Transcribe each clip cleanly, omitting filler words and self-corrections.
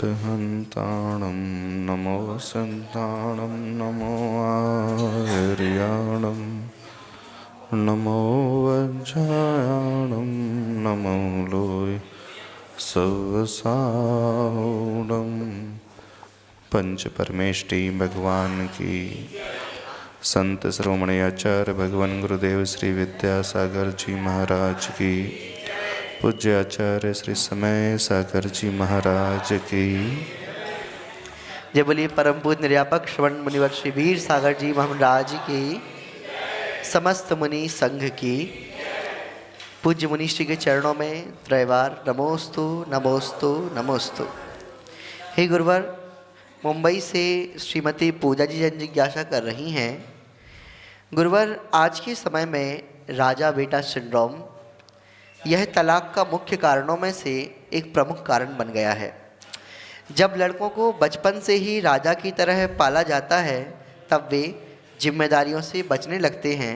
हन्ताणं नमो सन्ताणं नमो आर्याणं नमो वज्रायाणं नमो लोय सवसाणं। पंच परमेष्टि भगवान की, संत श्रोमणी आचार्य भगवान गुरुदेव श्री विद्यासागर जी महाराज की, पूज्य आचार्य श्री समय सागर जी महाराज की। जय बोलिए परम पूज्य निर्यापक श्रवण मुनिवर श्री वीर सागर जी महाराज की, समस्त मुनि संघ की। पूज्य मुनिश्री के चरणों में त्रैवार नमोस्तु नमोस्तु नमोस्तु। हे गुरुवर, मुंबई से श्रीमती पूजा जी जन जिज्ञासा कर रही हैं, गुरुवर आज के समय में राजा बेटा सिंड्रोम यह तलाक का मुख्य कारणों में से एक प्रमुख कारण बन गया है। जब लड़कों को बचपन से ही राजा की तरह पाला जाता है तब वे जिम्मेदारियों से बचने लगते हैं।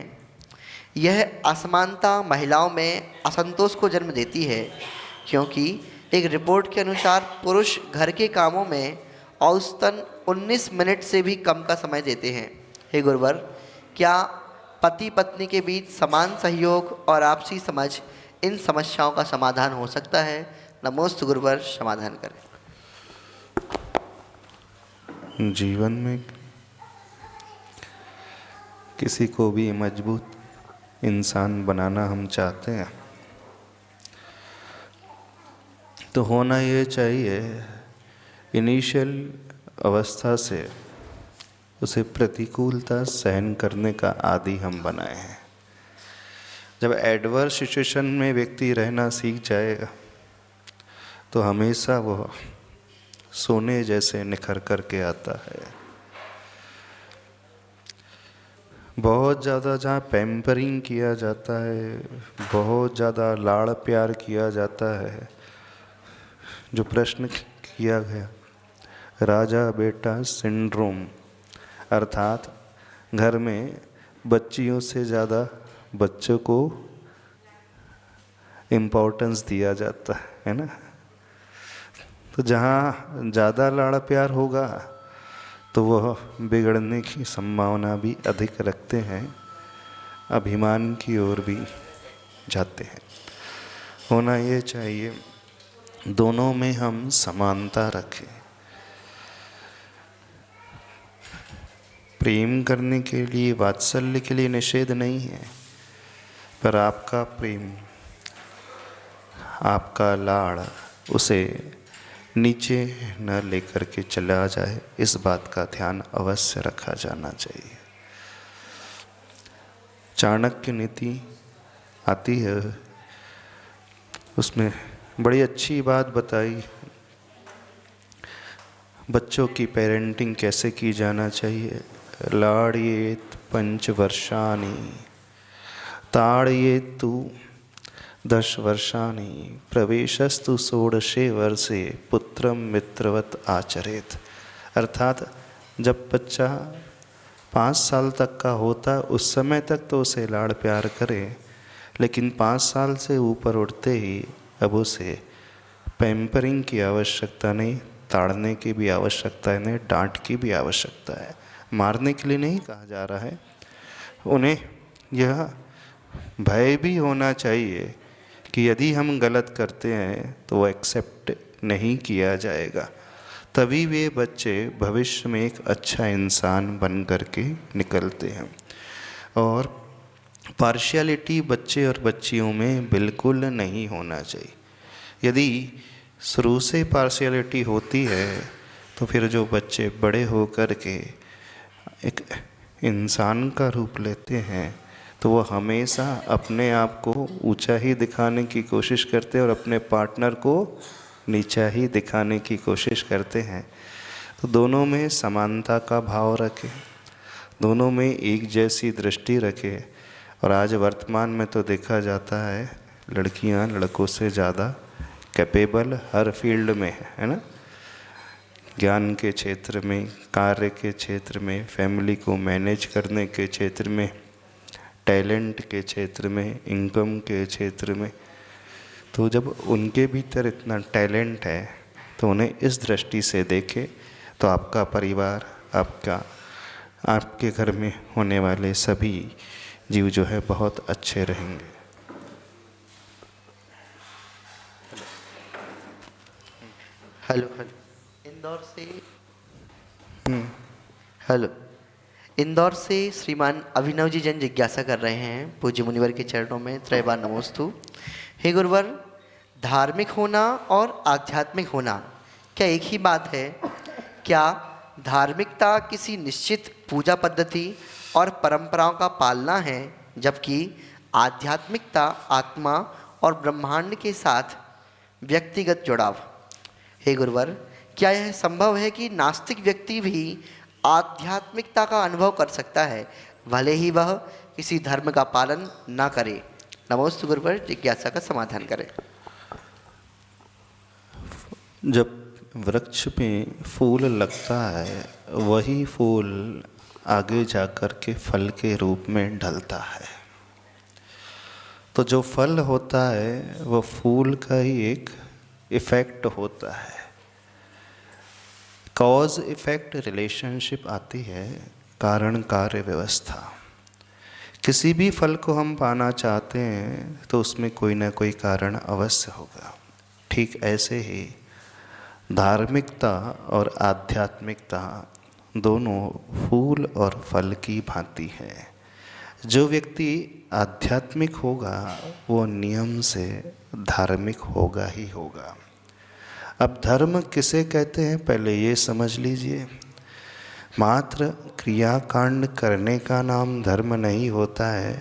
यह असमानता महिलाओं में असंतोष को जन्म देती है, क्योंकि एक रिपोर्ट के अनुसार पुरुष घर के कामों में औसतन 19 मिनट से भी कम का समय देते हैं। हे गुरुवर, क्या पति पत्नी के बीच समान सहयोग और आपसी समझ इन समस्याओं का समाधान हो सकता है? नमोस्तु गुरुवर, समाधान करें। जीवन में किसी को भी मजबूत इंसान बनाना हम चाहते हैं तो होना ये चाहिए, इनिशियल अवस्था से उसे प्रतिकूलता सहन करने का आदी हम बनाए हैं। जब एडवर्स सिचुएशन में व्यक्ति रहना सीख जाएगा तो हमेशा वो सोने जैसे निखर कर के आता है। बहुत ज़्यादा जहाँ पैम्परिंग किया जाता है, बहुत ज़्यादा लाड़ प्यार किया जाता है, जो प्रश्न किया गया राजा बेटा सिंड्रोम, अर्थात घर में बच्चियों से ज़्यादा बच्चों को इम्पोर्टेंस दिया जाता है ना। तो जहाँ ज़्यादा लाड़ प्यार होगा तो वह बिगड़ने की संभावना भी अधिक रखते हैं, अभिमान की ओर भी जाते हैं। होना ये चाहिए दोनों में हम समानता रखें। प्रेम करने के लिए, वात्सल्य के लिए निषेध नहीं है, पर आपका प्रेम, आपका लाड़ उसे नीचे न लेकर के चला जाए, इस बात का ध्यान अवश्य रखा जाना चाहिए। चाणक्य नीति आती है, उसमें बड़ी अच्छी बात बताई, बच्चों की पेरेंटिंग कैसे की जाना चाहिए। लाड़येत पंचवर्षाणि ताड़येतु 10 वर्षाणि प्रवेशस्तु 16 वर्षे पुत्रम मित्रवत आचरेत। अर्थात जब बच्चा 5 साल तक का होता है उस समय तक तो उसे लाड़ प्यार करे, लेकिन 5 साल से ऊपर उठते ही अब उसे पैम्परिंग की आवश्यकता नहीं, ताड़ने की भी आवश्यकता नहीं, डांट की भी आवश्यकता है। मारने के लिए नहीं कहा जा रहा है। उन्हें यह भय भी होना चाहिए कि यदि हम गलत करते हैं तो वो एक्सेप्ट नहीं किया जाएगा, तभी वे बच्चे भविष्य में एक अच्छा इंसान बन कर के निकलते हैं। और पार्शियलिटी बच्चे और बच्चियों में बिल्कुल नहीं होना चाहिए। यदि शुरू से पार्शियलिटी होती है तो फिर जो बच्चे बड़े हो कर के एक इंसान का रूप लेते हैं तो वो हमेशा अपने आप को ऊंचा ही दिखाने की कोशिश करते हैं और अपने पार्टनर को नीचा ही दिखाने की कोशिश करते हैं। तो दोनों में समानता का भाव रखें, दोनों में एक जैसी दृष्टि रखें। और आज वर्तमान में तो देखा जाता है लड़कियां लड़कों से ज़्यादा कैपेबल हर फील्ड में है ना। ज्ञान के क्षेत्र में, कार्य के क्षेत्र में, फैमिली को मैनेज करने के क्षेत्र में, टैलेंट के क्षेत्र में, इनकम के क्षेत्र में। तो जब उनके भीतर इतना टैलेंट है तो उन्हें इस दृष्टि से देखें तो आपका परिवार, आपके घर में होने वाले सभी जीव जो है बहुत अच्छे रहेंगे। हेलो इंदौर से हेलो इंदौर से श्रीमान अभिनव जी जन जिज्ञासा कर रहे हैं, पूज्य मुनिवर के चरणों में त्रैबार नमोस्तु। हे गुरुवर, धार्मिक होना और आध्यात्मिक होना क्या एक ही बात है? क्या धार्मिकता किसी निश्चित पूजा पद्धति और परंपराओं का पालना है, जबकि आध्यात्मिकता आत्मा और ब्रह्मांड के साथ व्यक्तिगत जुड़ाव? हे गुरुवर, क्या यह संभव है कि नास्तिक व्यक्ति भी आध्यात्मिकता का अनुभव कर सकता है, भले ही वह किसी धर्म का पालन न करे? नमोस्तु गुरुवर, जिज्ञासा का समाधान करें। जब वृक्ष में फूल लगता है, वही फूल आगे जाकर के फल के रूप में ढलता है। तो जो फल होता है वो फूल का ही एक इफ़ेक्ट होता है। कॉज इफ़ेक्ट रिलेशनशिप आती है, कारण कार्य व्यवस्था। किसी भी फल को हम पाना चाहते हैं तो उसमें कोई ना कोई कारण अवश्य होगा। ठीक ऐसे ही धार्मिकता और आध्यात्मिकता दोनों फूल और फल की भांति है। जो व्यक्ति आध्यात्मिक होगा वो नियम से धार्मिक होगा ही होगा। अब धर्म किसे कहते हैं पहले ये समझ लीजिए। मात्र क्रियाकांड करने का नाम धर्म नहीं होता है।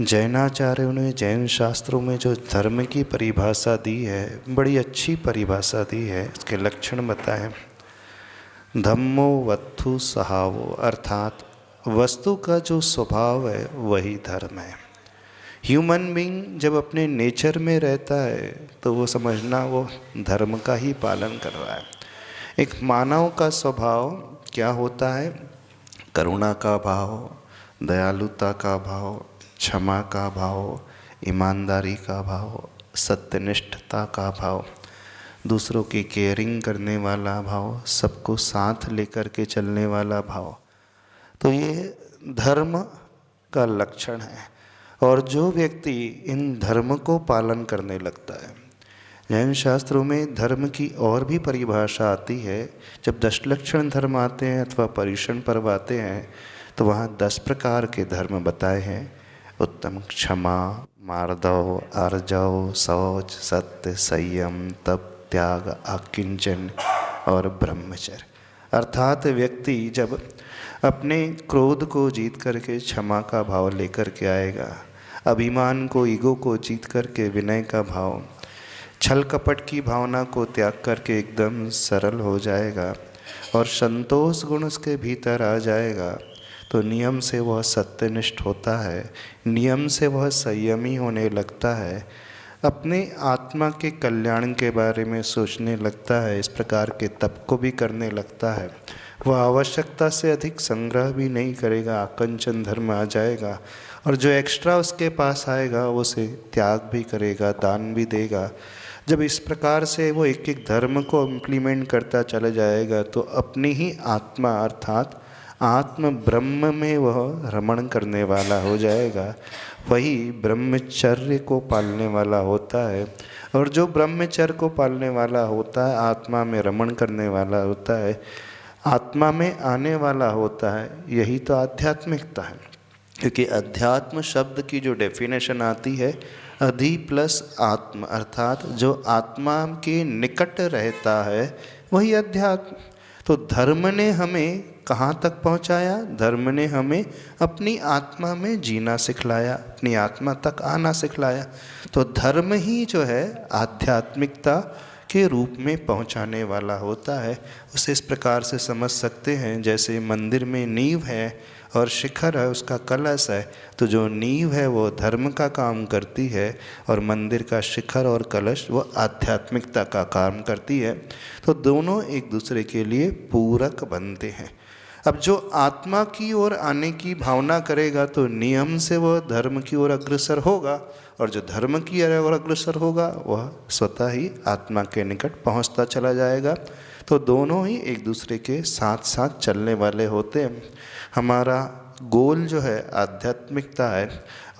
जैनाचार्यों ने जैन शास्त्रों में जो धर्म की परिभाषा दी है, बड़ी अच्छी परिभाषा दी है। इसके लक्षण बताएं। धम्मो वत्थु सहावो, अर्थात वस्तु का जो स्वभाव है वही धर्म है। ह्यूमन बीइंग जब अपने नेचर में रहता है तो वो समझना वो धर्म का ही पालन कर रहा है। एक मानव का स्वभाव क्या होता है? करुणा का भाव, दयालुता का भाव, क्षमा का भाव, ईमानदारी का भाव, सत्यनिष्ठता का भाव, दूसरों की केयरिंग करने वाला भाव, सबको साथ लेकर के चलने वाला भाव। तो ये धर्म का लक्षण है। और जो व्यक्ति इन धर्म को पालन करने लगता है, जैन शास्त्रों में धर्म की और भी परिभाषा आती है। जब 10 लक्षण धर्म आते हैं अथवा परिषण पर्व आते हैं तो वहाँ 10 प्रकार के धर्म बताए हैं। उत्तम, क्षमा, मार्दव, आर्जव, शौच, सत्य, संयम, तप, त्याग, आकिंचन और ब्रह्मचर्य। अर्थात व्यक्ति जब अपने क्रोध को जीत करके क्षमा का भाव लेकर के आएगा, अभिमान को, ईगो को जीत करके विनय का भाव, छल कपट की भावना को त्याग करके एकदम सरल हो जाएगा और संतोष गुण उसके भीतर आ जाएगा, तो नियम से वह सत्यनिष्ठ होता है, नियम से वह संयमी होने लगता है, अपने आत्मा के कल्याण के बारे में सोचने लगता है, इस प्रकार के तप को भी करने लगता है। वह आवश्यकता से अधिक संग्रह भी नहीं करेगा, आकंचन धर्म आ जाएगा और जो एक्स्ट्रा उसके पास आएगा वो उसे त्याग भी करेगा, दान भी देगा। जब इस प्रकार से वो एक एक धर्म को इम्प्लीमेंट करता चला जाएगा तो अपनी ही आत्मा अर्थात आत्म ब्रह्म में वह रमण करने वाला हो जाएगा। वही ब्रह्मचर्य को पालने वाला होता है। और जो ब्रह्मचर्य को पालने वाला होता है, आत्मा में रमण करने वाला होता है, आत्मा में आने वाला होता है, यही तो आध्यात्मिकता है। क्योंकि अध्यात्म शब्द की जो डेफिनेशन आती है, अधि प्लस आत्म, अर्थात जो आत्मा के निकट रहता है वही अध्यात्म। तो धर्म ने हमें कहाँ तक पहुँचाया? धर्म ने हमें अपनी आत्मा में जीना सिखलाया, अपनी आत्मा तक आना सिखलाया। तो धर्म ही जो है आध्यात्मिकता के रूप में पहुँचाने वाला होता है। उसे इस प्रकार से समझ सकते हैं जैसे मंदिर में नींव है और शिखर है, उसका कलश है, तो जो नींव है वो धर्म का काम करती है और मंदिर का शिखर और कलश वो आध्यात्मिकता का काम करती है। तो दोनों एक दूसरे के लिए पूरक बनते हैं। अब जो आत्मा की ओर आने की भावना करेगा तो नियम से वह धर्म की ओर अग्रसर होगा, और जो धर्म की ओर अग्रसर होगा वह स्वतः ही आत्मा के निकट पहुंचता चला जाएगा। तो दोनों ही एक दूसरे के साथ साथ चलने वाले होते हैं। हमारा गोल जो है आध्यात्मिकता है,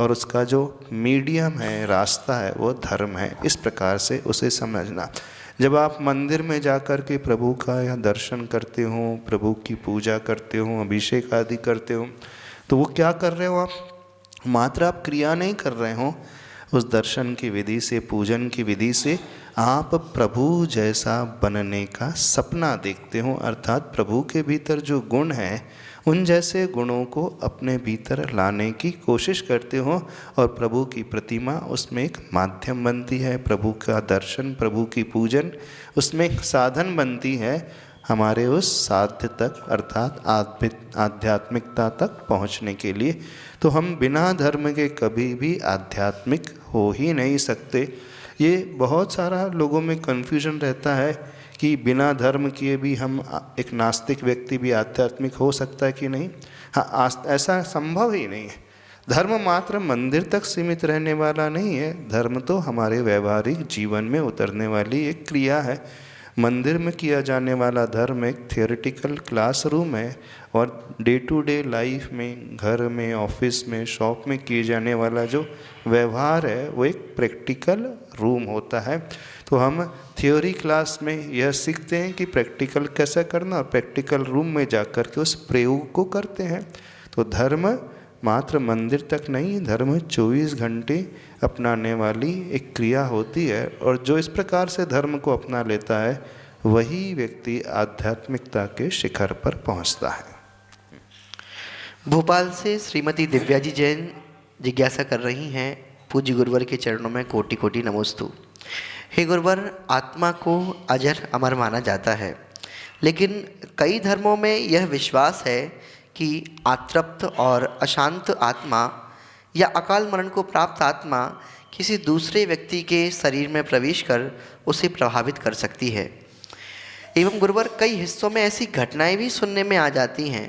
और उसका जो मीडियम है, रास्ता है, वो धर्म है। इस प्रकार से उसे समझना। जब आप मंदिर में जाकर के प्रभु का या दर्शन करते हो, प्रभु की पूजा करते हो, अभिषेक आदि करते हो, तो वो क्या कर रहे हो आप? मात्र आप क्रिया नहीं कर रहे हो। उस दर्शन की विधि से, पूजन की विधि से आप प्रभु जैसा बनने का सपना देखते हो। अर्थात प्रभु के भीतर जो गुण हैं, उन जैसे गुणों को अपने भीतर लाने की कोशिश करते हो, और प्रभु की प्रतिमा उसमें एक माध्यम बनती है। प्रभु का दर्शन, प्रभु की पूजन उसमें एक साधन बनती है हमारे उस साध्य तक, अर्थात आध्यात्मिकता तक पहुंचने के लिए। तो हम बिना धर्म के कभी भी आध्यात्मिक हो ही नहीं सकते। ये बहुत सारा लोगों में कन्फ्यूजन रहता है कि बिना धर्म किए भी हम, एक नास्तिक व्यक्ति भी आध्यात्मिक हो सकता है कि नहीं? हाँ, ऐसा संभव ही नहीं है। धर्म मात्र मंदिर तक सीमित रहने वाला नहीं है। धर्म तो हमारे व्यवहारिक जीवन में उतरने वाली एक क्रिया है। मंदिर में किया जाने वाला धर्म एक थियोरेटिकल क्लासरूम है, और डे टू डे लाइफ में, घर में, ऑफिस में, शॉप में किए जाने वाला जो व्यवहार है वो एक प्रैक्टिकल रूम होता है। तो हम थ्योरी क्लास में यह सीखते हैं कि प्रैक्टिकल कैसे करना, और प्रैक्टिकल रूम में जाकर के उस प्रयोग को करते हैं। तो धर्म मात्र मंदिर तक नहीं, धर्म 24 घंटे अपनाने वाली एक क्रिया होती है। और जो इस प्रकार से धर्म को अपना लेता है, वही व्यक्ति आध्यात्मिकता के शिखर पर पहुंचता है। भोपाल से श्रीमती दिव्या जी जैन जिज्ञासा कर रही हैं, पूज्य गुरुवर के चरणों में कोटि कोटि नमोस्तु। हे गुरुवर, आत्मा को अजर अमर माना जाता है, लेकिन कई धर्मों में यह विश्वास है कि आतृप्त और अशांत आत्मा या अकाल मरण को प्राप्त आत्मा किसी दूसरे व्यक्ति के शरीर में प्रवेश कर उसे प्रभावित कर सकती है। एवं गुरुवर, कई हिस्सों में ऐसी घटनाएं भी सुनने में आ जाती हैं।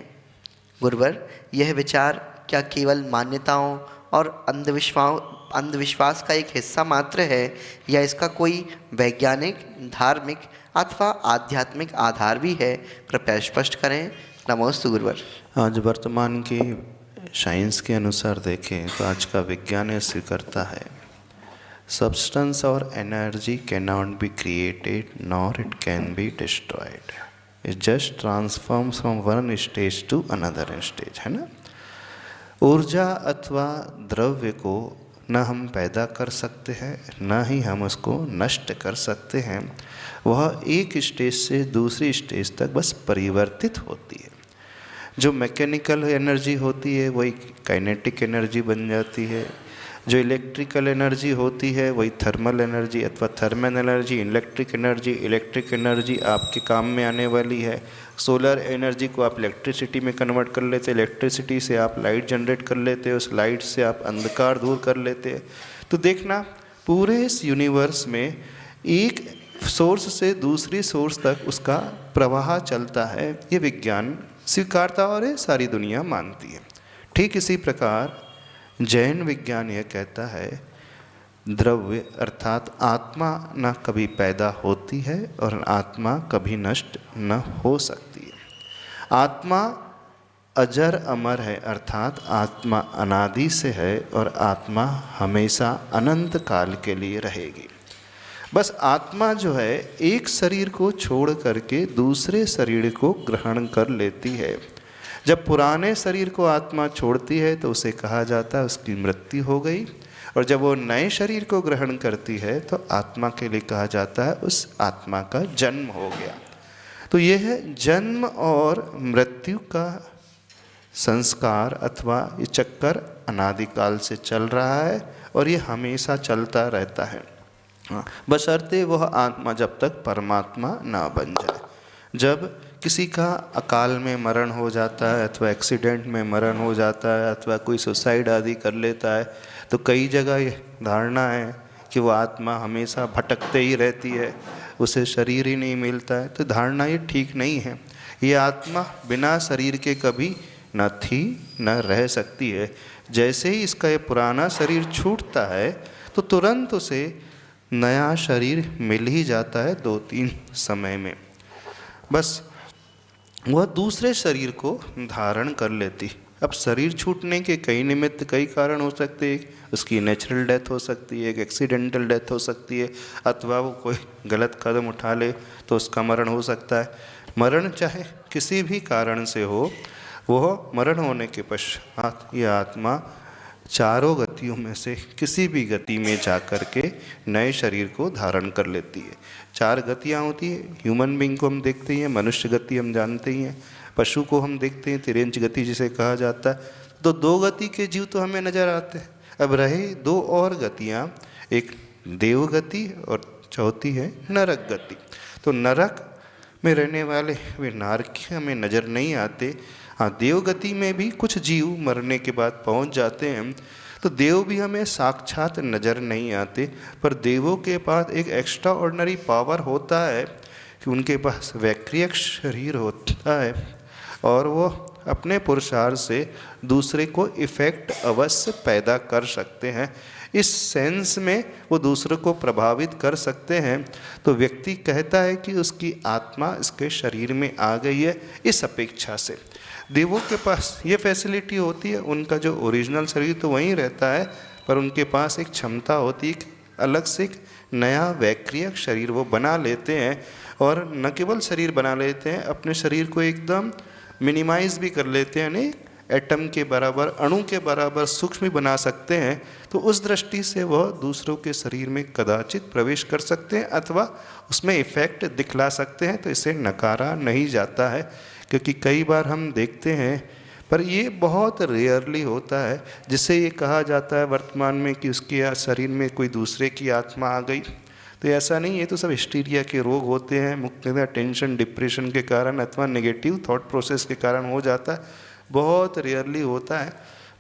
गुरुवर, यह विचार क्या केवल मान्यताओं और अंधविश्वास का एक हिस्सा मात्र है, या इसका कोई वैज्ञानिक, धार्मिक अथवा आध्यात्मिक आधार भी है? कृपया स्पष्ट करें। नमोस्तु गुरुवर। आज वर्तमान की साइंस के अनुसार देखें तो आज का विज्ञान ये स्वीकारता है, सब्सटेंस और energy can not be created nor it can be destroyed, it just transforms from one stage to another stage, है ना। ऊर्जा अथवा द्रव्य को न हम पैदा कर सकते हैं, न ही हम उसको नष्ट कर सकते हैं। वह एक स्टेज से दूसरी स्टेज तक बस परिवर्तित होती है। जो मैकेनिकल एनर्जी होती है वही काइनेटिक एनर्जी बन जाती है, जो इलेक्ट्रिकल एनर्जी होती है वही थर्मल एनर्जी अथवा थर्मल एनर्जी, इलेक्ट्रिक एनर्जी आपके काम में आने वाली है। सोलर एनर्जी को आप इलेक्ट्रिसिटी में कन्वर्ट कर लेते, इलेक्ट्रिसिटी से आप लाइट जनरेट कर लेते, उस लाइट से आप अंधकार दूर कर लेते। तो देखना, पूरे इस यूनिवर्स में एक सोर्स से दूसरी सोर्स तक उसका प्रवाह चलता है। ये विज्ञान स्वीकारता और ये सारी दुनिया मानती है। ठीक इसी प्रकार जैन विज्ञान यह कहता है, द्रव्य अर्थात आत्मा न कभी पैदा होती है और आत्मा कभी नष्ट न हो सकती है। आत्मा अजर अमर है, अर्थात आत्मा अनादि से है और आत्मा हमेशा अनंत काल के लिए रहेगी। बस आत्मा जो है एक शरीर को छोड़ करके दूसरे शरीर को ग्रहण कर लेती है। जब पुराने शरीर को आत्मा छोड़ती है तो उसे कहा जाता है उसकी मृत्यु हो गई, और जब वो नए शरीर को ग्रहण करती है तो आत्मा के लिए कहा जाता है उस आत्मा का जन्म हो गया। तो यह जन्म और मृत्यु का संस्कार अथवा ये चक्कर अनादिकाल से चल रहा है और ये हमेशा चलता रहता है, बशर्ते वह आत्मा जब तक परमात्मा ना बन जाए। जब किसी का अकाल में मरण हो जाता है अथवा एक्सीडेंट में मरण हो जाता है अथवा कोई सुसाइड आदि कर लेता है, तो कई जगह ये धारणा है कि वो आत्मा हमेशा भटकते ही रहती है, उसे शरीर ही नहीं मिलता है। तो धारणा ये ठीक नहीं है। ये आत्मा बिना शरीर के कभी न थी न रह सकती है। जैसे ही इसका ये पुराना शरीर छूटता है तो तुरंत उसे नया शरीर मिल ही जाता है 2-3 समय में। बस वह दूसरे शरीर को धारण कर लेती। अब शरीर छूटने के कई निमित्त, कई कारण हो सकते हैं। उसकी नेचुरल डेथ हो सकती है, एक एक्सीडेंटल डेथ हो सकती है, अथवा वो कोई गलत कदम उठा ले तो उसका मरण हो सकता है। मरण चाहे किसी भी कारण से हो, वह मरण होने के पश्चात यह आत्मा चारों गतियों में से किसी भी गति में जाकर के नए शरीर को धारण कर लेती है। 4 गतियाँ होती है। ह्यूमन बींग को हम देखते ही हैं, मनुष्य गति हम जानते ही हैं, पशु को हम देखते हैं, तिर्यंच गति जिसे कहा जाता है। तो 2 गति के जीव तो हमें नजर आते हैं। अब रहे 2 और गतियाँ, एक देव गति और चौथी है नरक गति। तो नरक में रहने वाले वे नारकीय हमें नज़र नहीं आते। हाँ, देव गति में भी कुछ जीव मरने के बाद पहुंच जाते हैं, तो देव भी हमें साक्षात नज़र नहीं आते। पर देवों के पास एक एक्स्ट्रा ऑर्डिनरी पावर होता है कि उनके पास वैक्रियक शरीर होता है और वो अपने पुरुषार्थ से दूसरे को इफ़ेक्ट अवश्य पैदा कर सकते हैं। इस सेंस में वो दूसरों को प्रभावित कर सकते हैं। तो व्यक्ति कहता है कि उसकी आत्मा इसके शरीर में आ गई है। इस अपेक्षा से देवों के पास ये फैसिलिटी होती है। उनका जो ओरिजिनल शरीर तो वहीं रहता है, पर उनके पास एक क्षमता होती है, अलग से एक नया वैक्रियक शरीर वो बना लेते हैं। और न केवल शरीर बना लेते हैं, अपने शरीर को एकदम मिनिमाइज भी कर लेते हैं, यानी एटम के बराबर, अणु के बराबर सूक्ष्म बना सकते हैं। तो उस दृष्टि से वह दूसरों के शरीर में कदाचित प्रवेश कर सकते हैं अथवा उसमें इफ़ेक्ट दिखला सकते हैं। तो इसे नकारा नहीं जाता है, क्योंकि कई बार हम देखते हैं, पर ये बहुत रेयरली होता है, जिसे ये कहा जाता है वर्तमान में कि उसके शरीर में कोई दूसरे की आत्मा आ गई। तो ऐसा नहीं है, तो सब हिस्टीरिया के रोग होते हैं, मुख्यतः टेंशन डिप्रेशन के कारण अथवा नेगेटिव थॉट प्रोसेस के कारण हो जाता है। बहुत रेयरली होता है।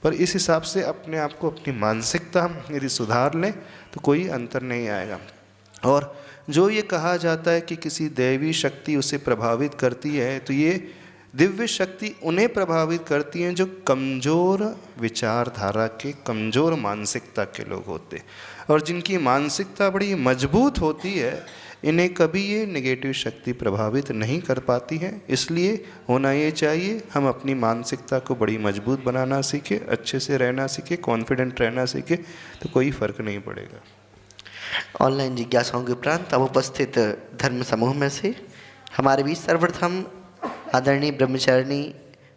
पर इस हिसाब से अपने आप को, अपनी मानसिकता यदि सुधार लें तो कोई अंतर नहीं आएगा। और जो ये कहा जाता है कि किसी दैवी शक्ति उसे प्रभावित करती है, तो ये दिव्य शक्ति उन्हें प्रभावित करती हैं जो कमज़ोर विचारधारा के, कमज़ोर मानसिकता के लोग होते हैं। और जिनकी मानसिकता बड़ी मजबूत होती है, इन्हें कभी ये नेगेटिव शक्ति प्रभावित नहीं कर पाती है। इसलिए होना ये चाहिए, हम अपनी मानसिकता को बड़ी मजबूत बनाना सीखें, अच्छे से रहना सीखें, कॉन्फिडेंट रहना सीखें, तो कोई फ़र्क नहीं पड़ेगा। ऑनलाइन जिज्ञासाओं के उपरांत अब उपस्थित धर्म समूह में से हमारे बीच सर्वप्रथम आदरणीय ब्रह्मचारिणी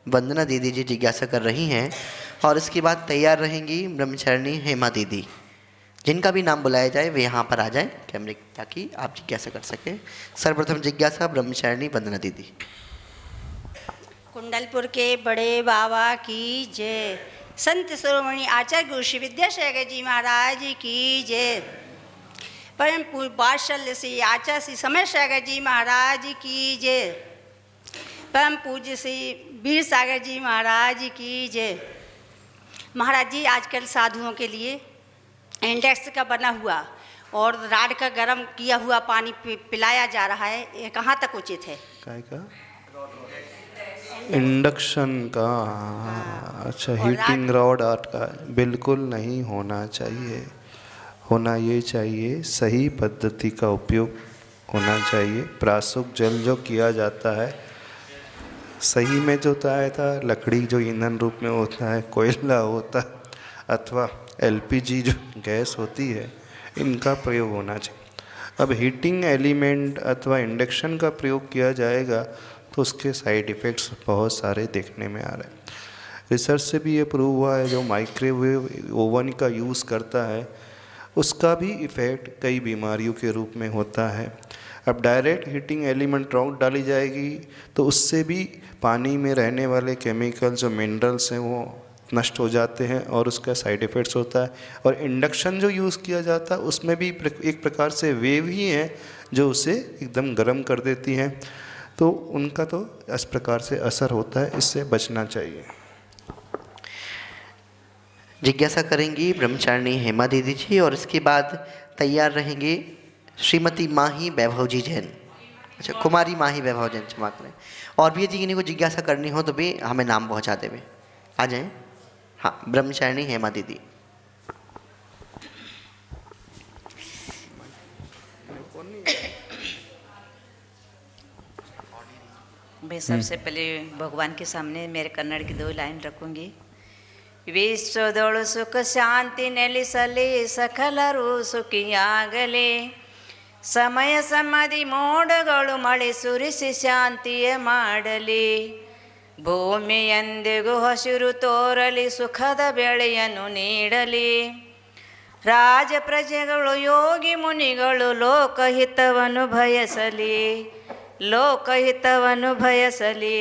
वंदना दीदी जी जिज्ञासा कर रही हैं, और इसके बाद तैयार रहेंगी ब्रह्मचारिणी हेमा दीदी। जिनका भी नाम बुलाया जाए वे यहाँ पर आ जाएं कैमरे, ताकि आप जिज्ञासा कर सकें। सर्वप्रथम जिज्ञासा ब्रह्मचारिणी वंदना दीदी। कुंडलपुर के बड़े बाबा की जय, संत शिरोमणि आचार्य गुरु श्री विद्यासागर जी महाराज की जय, परम पूज्य वात्सल्य श्री आचार्य श्री समय सागर जी महाराज की जय, परम पूज्य श्री वीर सागर जी महाराज की जय। महाराज जी, आजकल साधुओं के लिए इंडेक्स का बना हुआ और राड का गर्म किया हुआ पानी पिलाया जा रहा है, ये कहाँ तक उचित है? काय का? इंडक्शन का? अच्छा, हीटिंग रॉड आर्ट का बिल्कुल नहीं होना चाहिए। होना ये चाहिए, सही पद्धति का उपयोग होना चाहिए। प्रासुक जल जो किया जाता है, सही में जो होता था, लकड़ी जो ईंधन रूप में होता है, कोयला होता है, अथवा एलपीजी जो गैस होती है, इनका प्रयोग होना चाहिए। अब हीटिंग एलिमेंट अथवा इंडक्शन का प्रयोग किया जाएगा तो उसके साइड इफ़ेक्ट्स बहुत सारे देखने में आ रहे हैं। रिसर्च से भी ये प्रूव हुआ है, जो माइक्रोवेव ओवन का यूज़ करता है उसका भी इफ़ेक्ट कई बीमारियों के रूप में होता है। अब डायरेक्ट हीटिंग एलिमेंट रॉड डाली जाएगी तो उससे भी पानी में रहने वाले केमिकल्स जो मिनरल्स हैं वो नष्ट हो जाते हैं और उसका साइड इफ़ेक्ट्स होता है। और इंडक्शन जो यूज़ किया जाता है उसमें भी एक प्रकार से वेव ही है जो उसे एकदम गर्म कर देती हैं, तो उनका तो इस प्रकार से असर होता है, इससे बचना चाहिए। जिज्ञासा करेंगी ब्रह्मचारिणी हेमा दीदी जी, और इसके बाद तैयार रहेंगे श्रीमती माही वैभव जी जैन। अच्छा, कुमारी माही वैभव जैन, क्षमा करें। और भी यदि किन्हीं को जिज्ञासा करनी हो तो भी हमें नाम पहुंचा देवे। आ जाएं। हाँ, ब्रह्मचारिणी हेमा दीदी। मैं सबसे पहले भगवान के सामने मेरे कन्नड़ की 2 लाइन रखूंगी। विश्वदोಳು सुख शांति ನೆಲೆಸಲಿ ಸಕಲರು ಸುಖಿಯಾಗಲಿ ಸಮಯ ಸಮ್ಮದಿ ಮೋಡಗಳು ಮಳೆ ಸುರಿಸಿ ಶಾಂತಿಯ ಮಾಡಲಿ ಭೂಮಿಯೆಂದಿಗೂ ಹಸಿರು ತೋರಲಿ ಸುಖದ ಬೆಳೆಯನ್ನು ನೀಡಲಿ ರಾಜ ಪ್ರಜೆಗಳು ಯೋಗಿ ಮುನಿಗಳು ಲೋಕಹಿತವನ್ನು ಬಯಸಲಿ ಲೋಕಹಿತವನ್ನು ಬಯಸಲಿ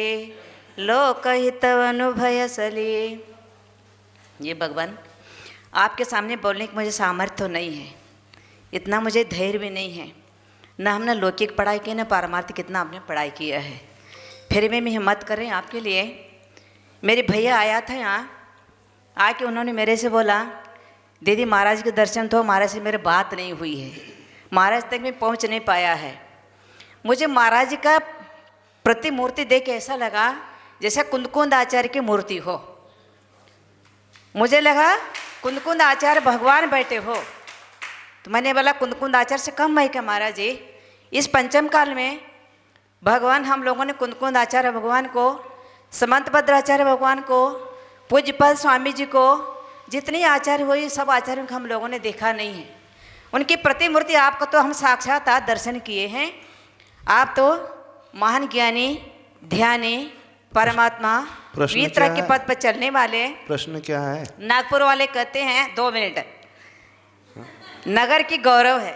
ಲೋಕಹಿತವನ್ನು ಬಯಸಲಿ। ये भगवान आपके सामने बोलने की मुझे सामर्थ्य तो नहीं है, इतना मुझे धैर्य भी नहीं है, ना हमने लौकिक पढ़ाई की ना पारमार्थिक कितना आपने पढ़ाई किया है। फिर भी मैं हिम्मत कर रही हूँ आपके लिए। मेरे भैया आया था यहाँ, आके उन्होंने मेरे से बोला दीदी महाराज के दर्शन तो महाराज से मेरी बात नहीं हुई है, महाराज तक मैं पहुँच नहीं पाया है। मुझे महाराज का प्रतिमूर्ति देख के ऐसा लगा जैसे कुंदकुंद आचार्य की मूर्ति हो। मुझे लगा कुंदकुंद आचार्य भगवान बैठे हो। तो मैंने बोला कुंदकुंद आचार्य से कम है क्या महाराज जी? इस पंचम काल में भगवान हम लोगों ने कुंदकुंद आचार्य भगवान को, समंत भद्राचार्य भगवान को, पूज्यपाल स्वामी जी को, जितने आचार्य हुए सब आचार्यों को हम लोगों ने देखा नहीं है। उनकी प्रतिमूर्ति आपको तो हम साक्षात आज दर्शन किए हैं। आप तो महान ज्ञानी, ध्यानी, परमात्मा, वीतराग के पद पर चलने वाले। प्रश्न क्या है? नागपुर वाले कहते हैं 2 मिनट, नगर की गौरव है,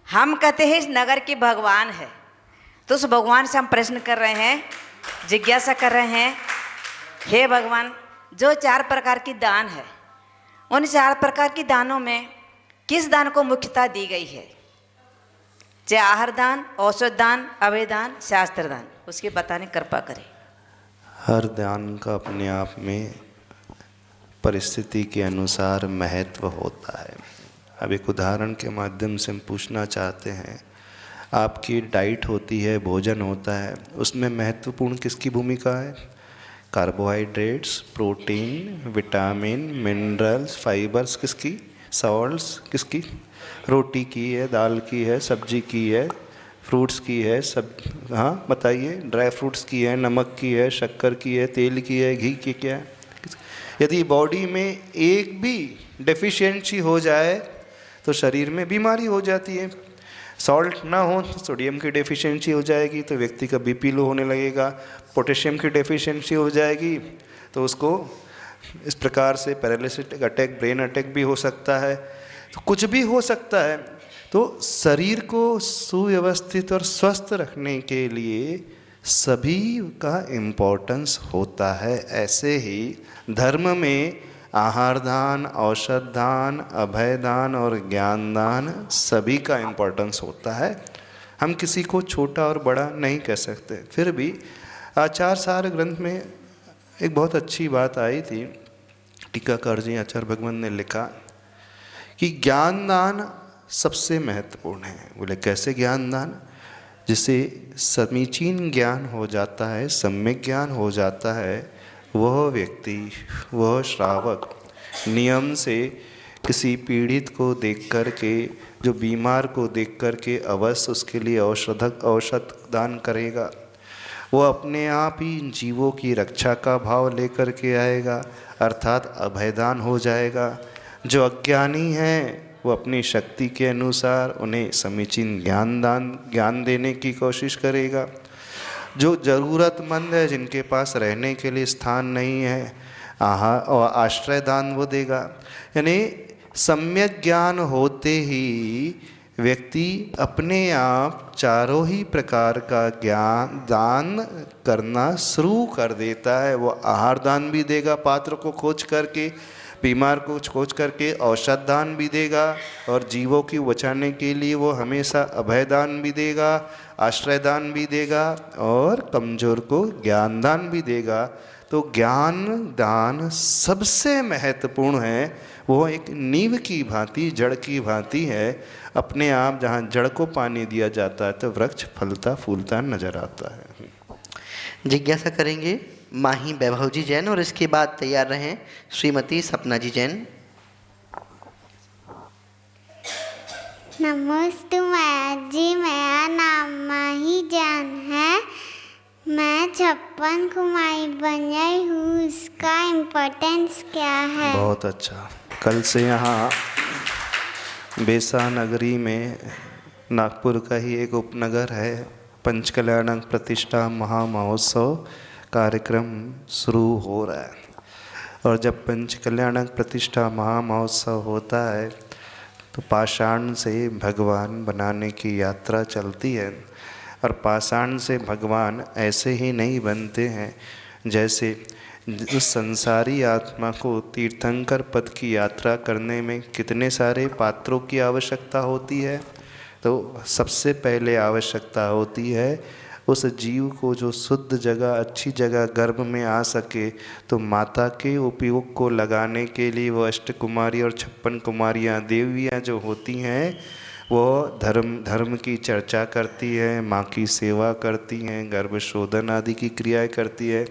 हम कहते हैं इस नगर की भगवान है। तो उस भगवान से हम प्रश्न कर रहे हैं, जिज्ञासा कर रहे हैं, हे भगवान जो 4 प्रकार की दान है, उन 4 प्रकार की दानों में किस दान को मुख्यता दी गई है? चाहे आहार दान, औषध दान, अभय दान, शास्त्र दान, उसकी बताने कृपा करें। हर दान का अपने आप में परिस्थिति के अनुसार महत्व होता है। अब एक उदाहरण के माध्यम से हम पूछना चाहते हैं, आपकी डाइट होती है, भोजन होता है, उसमें महत्वपूर्ण किसकी भूमिका है? Carbohydrates, protein, vitamin, minerals, fibres किसकी? सॉल्ट्स किसकी? रोटी की है, दाल की है, सब्जी की है, फ्रूट्स की है, सब, हाँ बताइए, ड्राई फ्रूट्स की है, नमक की है, शक्कर की है, तेल की है, घी की क्या है? यदि बॉडी में एक भी डेफिशिएंसी हो जाए तो शरीर में बीमारी हो जाती है। सॉल्ट ना हो तो सोडियम की डेफिशिएंसी हो जाएगी तो व्यक्ति का बीपी लो होने लगेगा। पोटेशियम की डेफिशिएंसी हो जाएगी तो उसको इस प्रकार से पैरालिसिटिक अटैक, ब्रेन अटैक भी हो सकता है, तो कुछ भी हो सकता है। तो शरीर को सुव्यवस्थित और स्वस्थ रखने के लिए सभी का इम्पोर्टेंस होता है। ऐसे ही धर्म में आहार दान, औषध दान, अभय दान और ज्ञान दान सभी का इम्पोर्टेंस होता है। हम किसी को छोटा और बड़ा नहीं कह सकते। फिर भी आचार्य सार ग्रंथ में एक बहुत अच्छी बात आई थी, टीकाकार जी आचार्य भगवान ने लिखा कि ज्ञान दान सबसे महत्वपूर्ण है। बोले कैसे ज्ञान दान? जिसे समीचीन ज्ञान हो जाता है, सम्यक ज्ञान हो जाता है, वह व्यक्ति, वह श्रावक नियम से किसी पीड़ित को देख कर के, जो बीमार को देख कर के अवश्य उसके लिए औषध दान करेगा। वो अपने आप ही जीवों की रक्षा का भाव लेकर के आएगा, अर्थात अभयदान हो जाएगा। जो अज्ञानी हैं वो अपनी शक्ति के अनुसार उन्हें समीचीन ज्ञान देने की कोशिश करेगा। जो ज़रूरतमंद है, जिनके पास रहने के लिए स्थान नहीं है, आहार और आश्रय दान वो देगा। यानी सम्यक ज्ञान होते ही व्यक्ति अपने आप चारों ही प्रकार का ज्ञान दान करना शुरू कर देता है। वो आहार दान भी देगा पात्र को खोज करके, बीमार को खोज करके औषध दान भी देगा, और जीवों की बचाने के लिए वो हमेशा अभय दान भी देगा, आश्रय दान भी देगा, और कमज़ोर को ज्ञान दान भी देगा। तो ज्ञान दान सबसे महत्वपूर्ण है। वो एक नींव की भांति, जड़ की भांति है। अपने आप जहाँ जड़ को पानी दिया जाता है तो वृक्ष फलता फूलता नजर आता है। जिज्ञासा करेंगे माही वैभव जी जैन और इसके बाद तैयार रहें श्रीमती सपना जी जैन। नमस्ते माया जी, मेरा नाम माही जैन है। मैं 56 कुमारी बन गई हूँ, इसका इम्पोर्टेंस क्या है? बहुत अच्छा। कल से यहाँ बेसा नगरी में, नागपुर का ही एक उपनगर है, पंचकल्याणक प्रतिष्ठा महामहोत्सव कार्यक्रम शुरू हो रहा है। और जब पंचकल्याणक प्रतिष्ठा महामहोत्सव होता है तो पाषाण से भगवान बनाने की यात्रा चलती है। और पाषाण से भगवान ऐसे ही नहीं बनते हैं, जैसे उस संसारी आत्मा को तीर्थंकर पद की यात्रा करने में कितने सारे पात्रों की आवश्यकता होती है। तो सबसे पहले आवश्यकता होती है उस जीव को जो शुद्ध जगह, अच्छी जगह गर्भ में आ सके। तो माता के उपयोग को लगाने के लिए वो अष्टकुमारी और 56 कुमारियाँ देवियाँ जो होती हैं वो धर्म की चर्चा करती है, माँ की सेवा करती हैं, गर्भशोधन आदि की क्रियाएं करती है।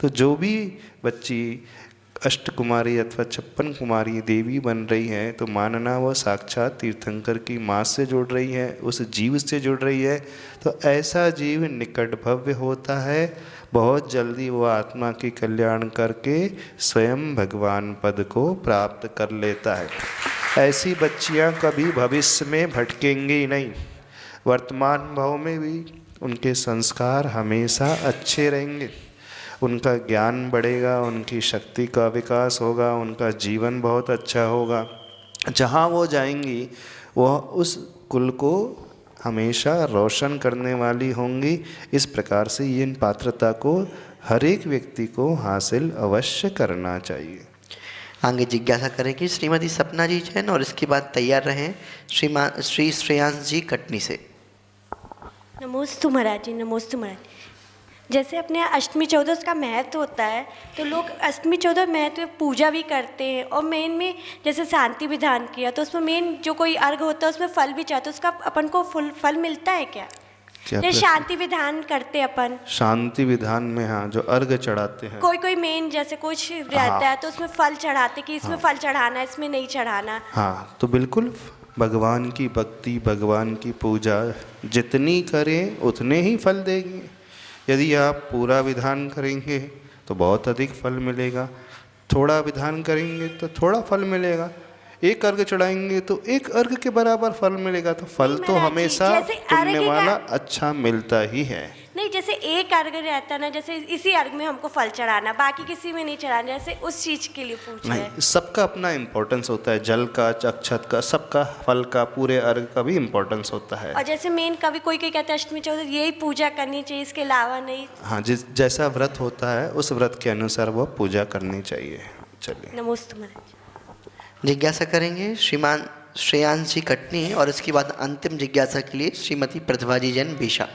तो जो भी बच्ची अष्टकुमारी अथवा 56 कुमारी देवी बन रही है तो मानना वो साक्षात तीर्थंकर की माँ से जुड़ रही है, उस जीव से जुड़ रही है। तो ऐसा जीव निकट भव्य होता है, बहुत जल्दी वो आत्मा की कल्याण करके स्वयं भगवान पद को प्राप्त कर लेता है। ऐसी बच्चियाँ कभी भविष्य में भटकेंगी ही नहीं, वर्तमान भाव में भी उनके संस्कार हमेशा अच्छे रहेंगे, उनका ज्ञान बढ़ेगा, उनकी शक्ति का विकास होगा, उनका जीवन बहुत अच्छा होगा। जहाँ वो जाएंगी वह उस कुल को हमेशा रोशन करने वाली होंगी। इस प्रकार से इन पात्रता को हर एक व्यक्ति को हासिल अवश्य करना चाहिए। आगे जिज्ञासा करेंगे श्रीमती सपना जी जैन और इसके बाद तैयार रहें श्री श्रेयांश जी कटनी से। नमोस्तु महाराज जी, नमोस्तु महाराज। जैसे अपने अष्टमी चौदस का महत्व होता है तो लोग अष्टमी चौदस महत्व पूजा भी करते हैं। और मेन में जैसे शांति विधान किया तो उसमें मेन जो कोई अर्घ होता है उसमें फल भी चाहते, उसका अपन को फल मिलता है क्या? जैसे शांति विधान करते अपन, शांति विधान में हाँ जो अर्घ चढ़ाते हैं, कोई मेन जैसे कुछ रहता है तो उसमें फल चढ़ाते कि इसमें फल चढ़ाना है, इसमें नहीं चढ़ाना। हाँ तो बिल्कुल भगवान की भक्ति, भगवान की पूजा जितनी करें उतने ही फल देंगे। यदि आप पूरा विधान करेंगे तो बहुत अधिक फल मिलेगा, थोड़ा विधान करेंगे तो थोड़ा फल मिलेगा, एक अर्घ चढ़ाएंगे तो एक अर्घ के बराबर फल मिलेगा। तो फल तो हमेशा पुण्य वाला अच्छा मिलता ही है। नहीं, जैसे एक अर्घ रहता ना, जैसे इसी अर्घ में हमको फल चढ़ाना, बाकी किसी में नहीं चढ़ाना, जैसे उस चीज के लिए पूछ रहे हैं। नहीं, सबका अपना इम्पोर्टेंस होता है, जल का, अक्षत का, सबका, फल का, पूरे अर्घ का भी इम्पोर्टेंस होता है। और जैसे मेन कभी कोई कहता है अष्टमी चौदस यही पूजा करनी चाहिए, इसके अलावा नहीं। हाँ, जैसा व्रत होता है उस व्रत के अनुसार वो पूजा करनी चाहिए। चलिए, नमस्ते महाराज। जिज्ञासा करेंगे श्रीमान श्रेयांश जी कटनी और इसके बाद अंतिम जिज्ञासा के लिए श्रीमती प्रतिभा जी जैन बेशा।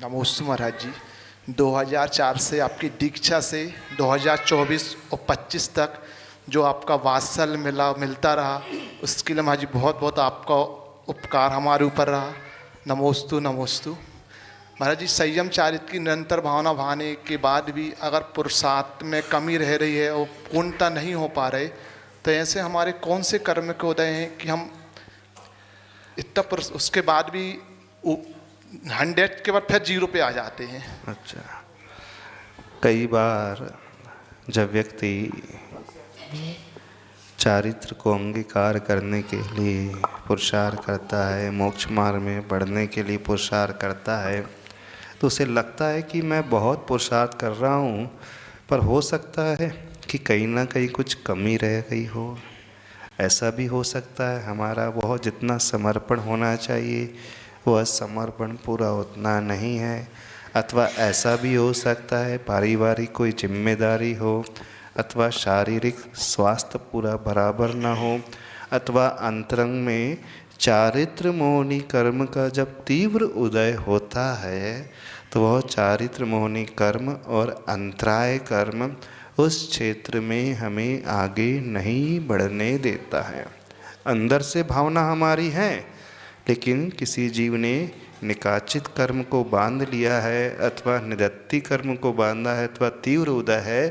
नमोस्तु महाराज जी। 2004 से आपकी दीक्षा से 2024 और 25 तक जो आपका वात्सल्य मिलता रहा, उसके लिए महाराज जी बहुत बहुत आपका उपकार हमारे ऊपर रहा। नमोस्तु नमोस्तु। महाराज जी, संयम चारित्र की निरंतर भावना भाने के बाद भी अगर पुरुषार्थ में कमी रह रही है और पूर्णता नहीं हो पा रहे, तो ऐसे हमारे कौन से कर्म के उदय हैं कि हम इतना उसके बाद भी 100 के बाद फिर 0 पे आ जाते हैं? अच्छा, कई बार जब व्यक्ति चारित्र को अंगीकार करने के लिए पुरुषार्थ करता है, मोक्ष मार्ग में बढ़ने के लिए पुरुषार्थ करता है, तो उसे लगता है कि मैं बहुत पुरुषार्थ कर रहा हूँ, पर हो सकता है कि कहीं ना कहीं कुछ कमी रह गई हो। ऐसा भी हो सकता है हमारा बहुत जितना समर्पण होना चाहिए वह समर्पण पूरा उतना नहीं है। अथवा ऐसा भी हो सकता है पारिवारिक कोई जिम्मेदारी हो, अथवा शारीरिक स्वास्थ्य पूरा बराबर ना हो, अथवा अंतरंग में चारित्र मोहनी कर्म का जब तीव्र उदय होता है तो वह चारित्र मोहनी कर्म और अंतराय कर्म उस क्षेत्र में हमें आगे नहीं बढ़ने देता है। अंदर से भावना हमारी है, लेकिन किसी जीव ने निकाचित कर्म को बांध लिया है अथवा निदत्ती कर्म को बांधा है अथवा तीव्र उदय है,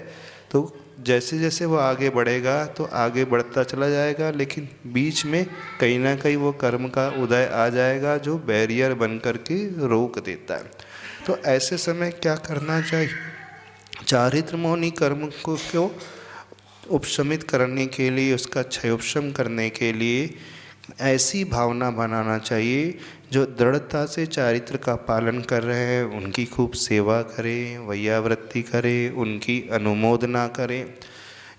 तो जैसे जैसे वो आगे बढ़ेगा तो आगे बढ़ता चला जाएगा, लेकिन बीच में कहीं ना कहीं वो कर्म का उदय आ जाएगा जो बैरियर बन कर के रोक देता है। तो ऐसे समय क्या करना चाहिए? चारित्र मौनी कर्म को उपशमित करने के लिए, उसका क्षयोपशम करने के लिए ऐसी भावना बनाना चाहिए जो दृढ़ता से चारित्र का पालन कर रहे हैं उनकी खूब सेवा करें, वैयावृत्ति करें, उनकी अनुमोदना करें।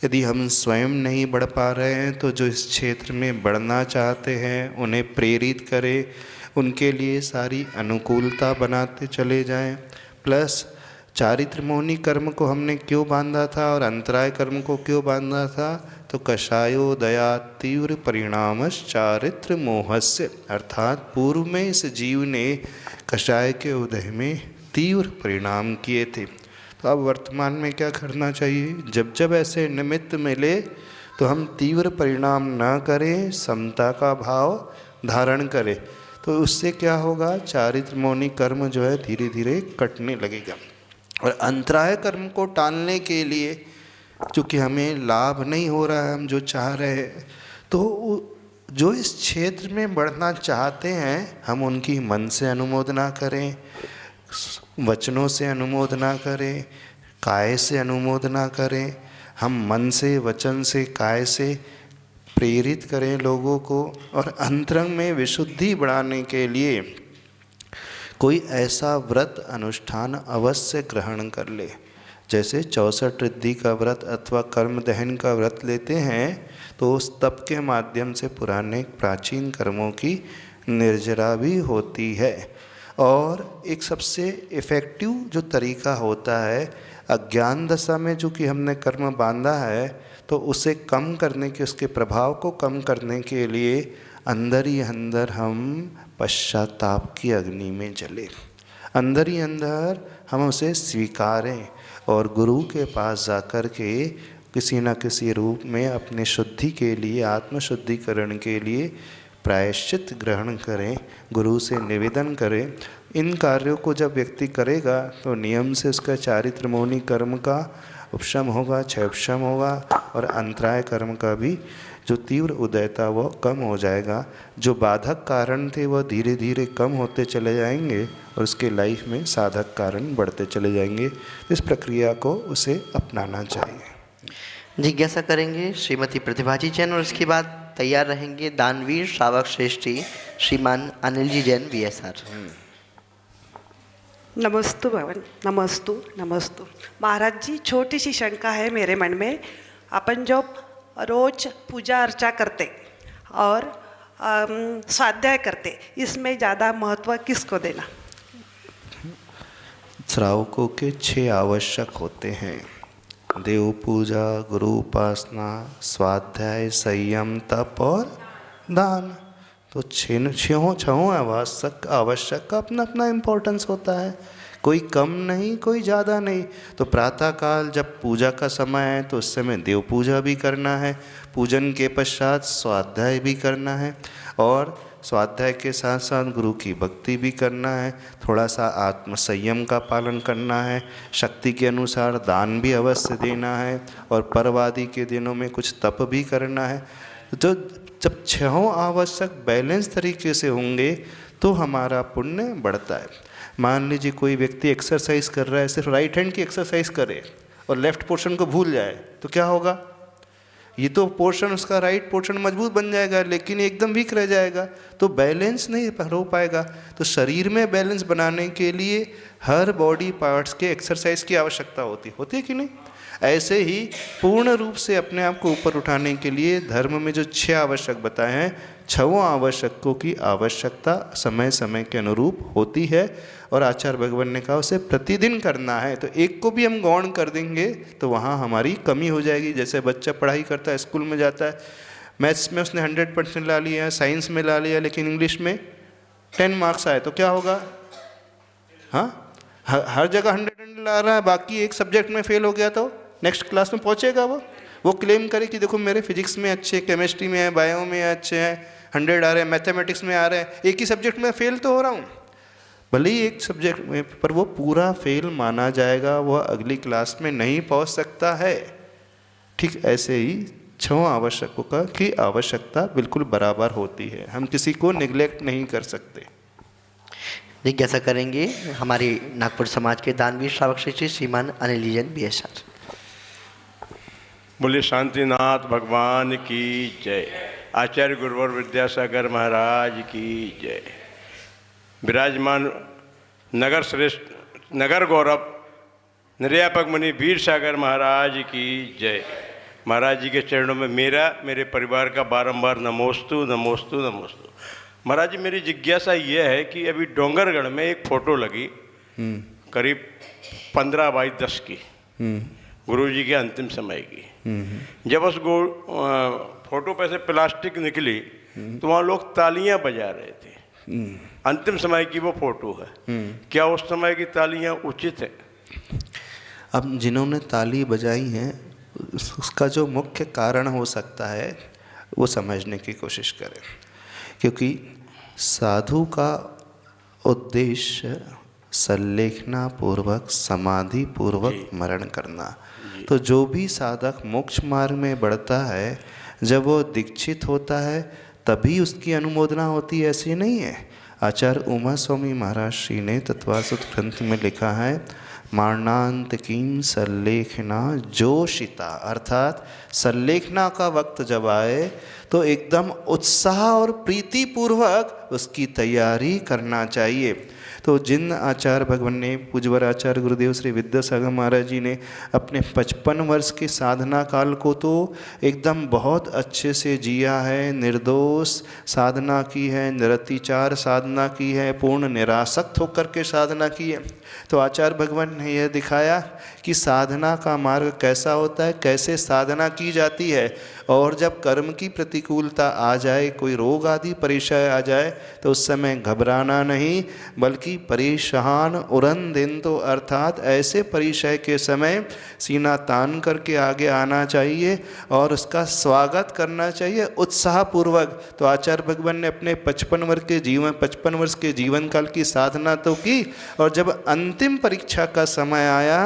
यदि हम स्वयं नहीं बढ़ पा रहे हैं तो जो इस क्षेत्र में बढ़ना चाहते हैं उन्हें प्रेरित करें, उनके लिए सारी अनुकूलता बनाते चले जाएं। प्लस चारित्र मौनी कर्म को हमने क्यों बांधा था और अंतराय कर्म को क्यों बांधा था? तो कषायो दया तीव्र परिणामश चारित्र मोहस्य, अर्थात पूर्व में इस जीव ने कषाय के उदय में तीव्र परिणाम किए थे। तो अब वर्तमान में क्या करना चाहिए? जब जब ऐसे निमित्त मिले तो हम तीव्र परिणाम न करें, समता का भाव धारण करें। तो उससे क्या होगा? चारित्र मौनी कर्म जो है धीरे धीरे कटने लगेगा। और अंतराय कर्म को टालने के लिए, चूँकि हमें लाभ नहीं हो रहा है हम जो चाह रहे हैं, तो जो इस क्षेत्र में बढ़ना चाहते हैं हम उनकी मन से अनुमोदना करें, वचनों से अनुमोदना करें, काय से अनुमोदना करें। हम मन से, वचन से, काय से प्रेरित करें लोगों को। और अंतरंग में विशुद्धि बढ़ाने के लिए कोई ऐसा व्रत अनुष्ठान अवश्य ग्रहण कर ले। जैसे 64 रिद्धि का व्रत अथवा कर्म दहन का व्रत लेते हैं तो उस तप के माध्यम से पुराने प्राचीन कर्मों की निर्जरा भी होती है। और एक सबसे इफ़ेक्टिव जो तरीका होता है, अज्ञान दशा में जो कि हमने कर्म बांधा है तो उसे कम करने के, उसके प्रभाव को कम करने के लिए अंदर ही अंदर हम पश्चाताप की अग्नि में जले, अंदर ही अंदर हम उसे स्वीकारें और गुरु के पास जाकर के किसी न किसी रूप में अपने शुद्धि के लिए, आत्मशुद्धिकरण के लिए प्रायश्चित ग्रहण करें, गुरु से निवेदन करें। इन कार्यों को जब व्यक्ति करेगा तो नियम से उसका चारित्र मौनी कर्म का उपशम होगा, क्षयोपशम होगा और अंतराय कर्म का भी जो तीव्र उदय था वह कम हो जाएगा। जो बाधक कारण थे वह धीरे धीरे कम होते चले जाएंगे और उसके लाइफ में साधक कारण बढ़ते चले जाएंगे। इस प्रक्रिया को उसे अपनाना चाहिए। जिज्ञासा करेंगे श्रीमती प्रतिभा जी जैन और उसके बाद तैयार रहेंगे दानवीर श्रावक श्रेष्ठी श्रीमान अनिल जी जैन VSR। नमस्तु भवन, नमस्तु नमस्तु। महाराज जी, छोटी सी शंका है मेरे मन में। अपन जो रोज पूजा अर्चा करते और स्वाध्याय करते, इसमें ज़्यादा महत्व किसको देना? श्रावकों के 6 आवश्यक होते हैं: देव पूजा, गुरु उपासना, स्वाध्याय, संयम, तप और दान। तो छहों आवश्यक का अपना अपना इम्पोर्टेंस होता है, कोई कम नहीं कोई ज़्यादा नहीं। तो प्रातःकाल जब पूजा का समय है तो उस समय देव पूजा भी करना है, पूजन के पश्चात स्वाध्याय भी करना है और स्वाध्याय के साथ साथ गुरु की भक्ति भी करना है, थोड़ा सा आत्म संयम का पालन करना है, शक्ति के अनुसार दान भी अवश्य देना है और पर्वादि के दिनों में कुछ तप भी करना है। तो जब 6 आवश्यक बैलेंस तरीके से होंगे तो हमारा पुण्य बढ़ता है। मान लीजिए कोई व्यक्ति एक्सरसाइज कर रहा है, सिर्फ राइट हैंड की एक्सरसाइज करे और लेफ्ट पोर्शन को भूल जाए तो क्या होगा? ये तो पोर्शन, उसका राइट पोर्शन मजबूत बन जाएगा लेकिन एकदम वीक रह जाएगा, तो बैलेंस नहीं हो पाएगा। तो शरीर में बैलेंस बनाने के लिए हर बॉडी पार्ट्स के एक्सरसाइज की आवश्यकता होती है कि नहीं? ऐसे ही पूर्ण रूप से अपने आप को ऊपर उठाने के लिए धर्म में जो 6 आवश्यक बताए हैं, 6 आवश्यकों की आवश्यकता समय समय के अनुरूप होती है और आचार्य भगवान ने कहा उसे प्रतिदिन करना है। तो एक को भी हम गौण कर देंगे तो वहाँ हमारी कमी हो जाएगी। जैसे बच्चा पढ़ाई करता है, स्कूल में जाता है, मैथ्स में उसने 100% ला लिया, साइंस में ला लिया, लेकिन इंग्लिश में 10 मार्क्स आए तो क्या होगा? हाँ, हर जगह 100 ला रहा है, बाकी एक सब्जेक्ट में फेल हो गया तो नेक्स्ट क्लास में पहुँचेगा वो क्लेम करे कि देखो मेरे फिजिक्स में अच्छे, केमिस्ट्री में है, बायो में अच्छे हैं, 100 आ रहे हैं, मैथमेटिक्स में आ रहे हैं, एक ही सब्जेक्ट में फेल तो हो रहा हूँ, भले ही एक सब्जेक्ट में, पर वो पूरा फेल माना जाएगा, वह अगली क्लास में नहीं पहुँच सकता है। ठीक ऐसे ही 6 आवश्यकों की आवश्यकता बिल्कुल बराबर होती है, हम किसी को निगलेक्ट नहीं कर सकते। जिज्ञासा करेंगे हमारे नागपुर समाज के दानवीर श्रावक श्री श्रीमान अनिल BSR। बोले शांतिनाथ भगवान की जय। आचार्य गुरुवर विद्यासागर महाराज की जय। विराजमान नगर श्रेष्ठ, नगर गौरव निर्यापक मुनि वीर सागर महाराज की जय। महाराज जी के चरणों में मेरे परिवार का बारंबार नमोस्तु नमोस्तु नमोस्तु। महाराज जी, मेरी जिज्ञासा यह है कि अभी डोंगरगढ़ में एक फ़ोटो लगी करीब 15x10 की, गुरु जी के अंतिम समय की। जब उस फोटो पे से प्लास्टिक निकली तो वहाँ लोग तालियां बजा रहे थे। अंतिम समय की वो फोटो है, क्या उस समय की तालियां उचित है? अब जिन्होंने ताली बजाई हैं उसका जो मुख्य कारण हो सकता है वो समझने की कोशिश करें, क्योंकि साधु का उद्देश्य संलेखना पूर्वक, समाधि पूर्वक मरण करना। तो जो भी साधक मोक्ष मार्ग में बढ़ता है, जब वो दीक्षित होता है तभी उसकी अनुमोदना होती है, ऐसी नहीं है। आचार्य उमा स्वामी महाराज श्री ने तत्वासुत ग्रंथ में लिखा है, मारणांत कीम संलेखना जोशिता, अर्थात संलेखना का वक्त जब आए तो एकदम उत्साह और प्रीति पूर्वक उसकी तैयारी करना चाहिए। तो जिन आचार्य भगवान ने, पूज्यवर आचार्य गुरुदेव श्री विद्यासागर महाराज जी ने अपने 55 वर्ष के साधना काल को तो एकदम बहुत अच्छे से जिया है, निर्दोष साधना की है, निरतिचार साधना की है, पूर्ण निरासक्त होकर के साधना की है। तो आचार्य भगवान ने यह दिखाया कि साधना का मार्ग कैसा होता है, कैसे साधना की जाती है। और जब कर्म की प्रतिकूलता आ जाए, कोई रोग आदि परेशानी आ जाए, तो उस समय घबराना नहीं, बल्कि परेशान उरन दिन, तो अर्थात ऐसे परिचय के समय सीना तान करके आगे आना चाहिए और उसका स्वागत करना चाहिए उत्साहपूर्वक। तो आचार्य भगवान ने अपने 55 वर्ष के जीवन काल की साधना तो की, और जब अंतिम परीक्षा का समय आया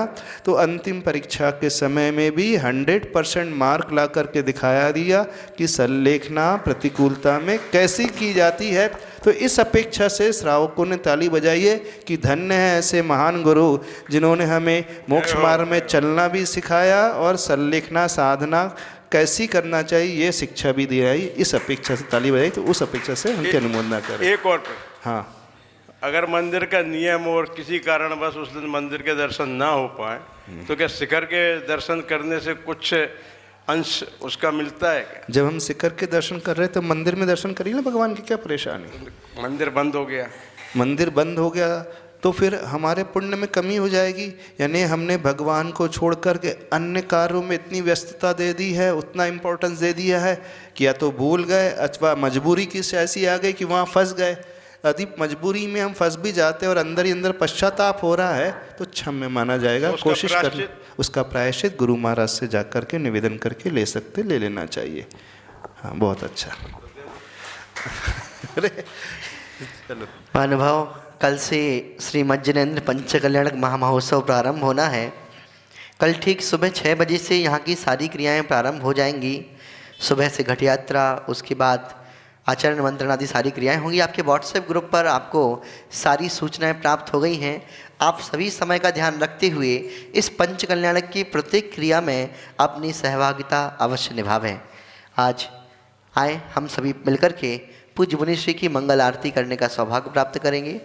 तो अंतिम परीक्षा के समय में भी 100% मार्क ला करके दिखाया दिया कि संलेखना प्रतिकूलता में कैसी की जाती है। तो इस अपेक्षा से श्रावकों ने ताली बजाई है कि धन्य है ऐसे महान गुरु जिन्होंने हमें मोक्ष मार्ग में चलना भी सिखाया और संलेखना साधना कैसी करना चाहिए ये शिक्षा भी दी आई। इस अपेक्षा से ताली बजाई, तो उस अपेक्षा से उनकी अनुमोदना करें। एक और हाँ, अगर मंदिर का नियम और किसी कारणवश उस दिन मंदिर के दर्शन ना हो पाए तो क्या शिखर के दर्शन करने से कुछ अंश उसका मिलता है क्या? जब हम शिखर के दर्शन कर रहे हैं तो मंदिर में दर्शन करिए ना, भगवान की क्या परेशानी। मंदिर बंद हो गया, मंदिर बंद हो गया तो फिर हमारे पुण्य में कमी हो जाएगी। यानी हमने भगवान को छोड़ कर के अन्य कार्यों में इतनी व्यस्तता दे दी है, उतना इम्पोर्टेंस दे दिया है कि या तो भूल गए अथवा मजबूरी की ऐसी आ गई कि वहाँ फंस गए। यदि मजबूरी में हम फंस भी जाते हैं और अंदर ही अंदर पश्चाताप हो रहा है तो क्षम्य माना जाएगा। कोशिश कर, उसका प्रायश्चित गुरु महाराज से जा कर के निवेदन करके ले सकते, ले लेना चाहिए। हाँ, बहुत अच्छा। अरे चलो, महानुभाव, कल से श्रीमद् जिनेंद्र पंच कल्याणक महामहोत्सव प्रारंभ होना है। कल ठीक सुबह 6 बजे से यहाँ की सारी क्रियाएं प्रारंभ हो जाएंगी। सुबह से घट यात्रा, उसके बाद आचरण निमंत्रण आदि सारी क्रियाएं होंगी। आपके व्हाट्सएप ग्रुप पर आपको सारी सूचनाएं प्राप्त हो गई हैं। आप सभी समय का ध्यान रखते हुए इस पंच कल्याणक की प्रत्येक क्रिया में अपनी सहभागिता अवश्य निभावें। आज आए हम सभी मिलकर के पूज्य मुनिश्री की मंगल आरती करने का सौभाग्य प्राप्त करेंगे।